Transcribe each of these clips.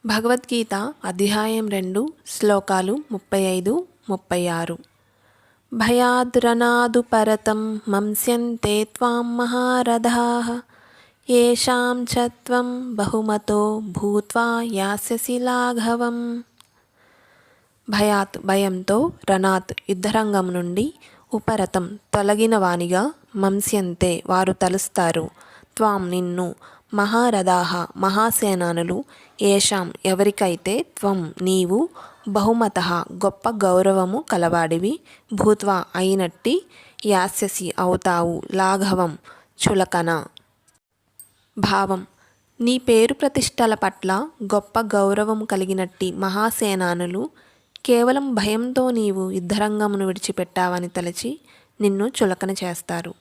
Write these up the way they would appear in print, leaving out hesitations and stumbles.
భగవద్గీత అధ్యాయం 2 శ్లోకాలు 35-36. భయాద్రనాదు పరతం మంస్యంతే త్వాం మహారథాః ఏషాం చ త్వం బహుమతో భూత్వా యాస్యసి లాఘవం. భయంతో, రణాత్ యుద్ధరంగం నుండి, ఉపరతం తొలగిన వానిగా, మంస్యంతే వారు తలుస్తారు, త్వాం నిన్ను, మహారథాః మహాసేనానులు, ఏషాం ఎవరికైతే, త్వం నీవు, బహుమతః గొప్ప గౌరవము కలవాడివి, భూత్వా అయినట్టి, యాస్యసి అవుతావు, లాఘవం చులకన. భావం: నీ పేరు ప్రతిష్టల పట్ల గొప్ప గౌరవము కలిగినట్టి మహాసేనానులు కేవలం భయంతో నీవు యుద్ధరంగమును విడిచిపెట్టావని తలచి నిన్ను చులకన చేస్తారు.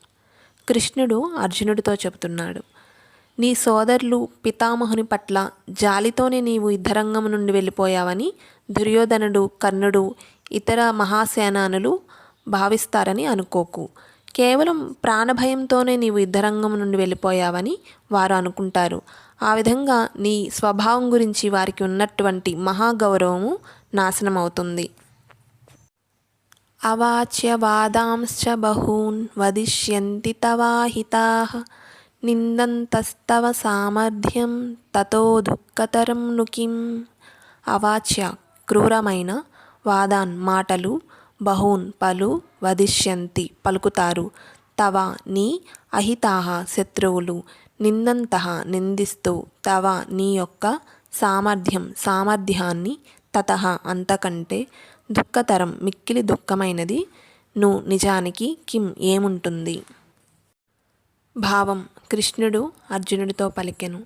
కృష్ణుడు అర్జునుడితో చెబుతున్నాడు, నీ సోదరులు పితామహుని పట్ల జాలితోనే నీవు యుద్ధరంగం నుండి వెళ్ళిపోయావని దుర్యోధనుడు, కర్ణుడు, ఇతర మహాసేనానులు భావిస్తారని అనుకోకు. కేవలం ప్రాణభయంతోనే నీవు యుద్ధరంగం నుండి వెళ్ళిపోయావని వారు అనుకుంటారు. ఆ విధంగా నీ స్వభావం గురించి వారికి ఉన్నటువంటి మహాగౌరవము నాశనమవుతుంది. అవాచ్య వాదాంశ్చ బహూన్ వదిష్యంతి తవాహితాః నిందంతస్తవ సామర్థ్యం తతో దుఃఖతరం ను కిం. అవాచ్య క్రూరమైన, వాదాన్ మాటలు, బహూన్ పలు, వదిష్యంతి పలుకుతారు, తవ నీ, అహితాః శత్రువులు, నిందంతః నిందిస్తూ, తవ నీ యొక్క, సామర్థ్యాన్ని, తతః అంతకంటే, దుఃఖతరం మిక్కిలి దుఃఖమైనది, ను నిజానికి, కిం ఏముంటుంది. భావం: కృష్ణుడు అర్జునుడితో పలికెను,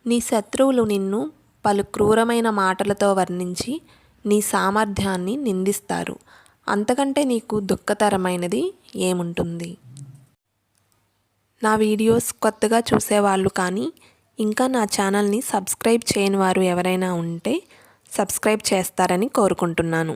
నీ శత్రువులు నిన్ను పలు క్రూరమైన మాటలతో వర్ణించి నీ సామర్థ్యాన్ని నిందిస్తారు, అంతకంటే నీకు దుఃఖతరమైనది ఏముంటుంది. నా వీడియోస్ కొత్తగా చూసేవాళ్ళు కానీ ఇంకా నా ఛానల్ని సబ్స్క్రైబ్ చేయని వారు ఎవరైనా ఉంటే సబ్స్క్రైబ్ చేస్తారని కోరుకుంటున్నాను.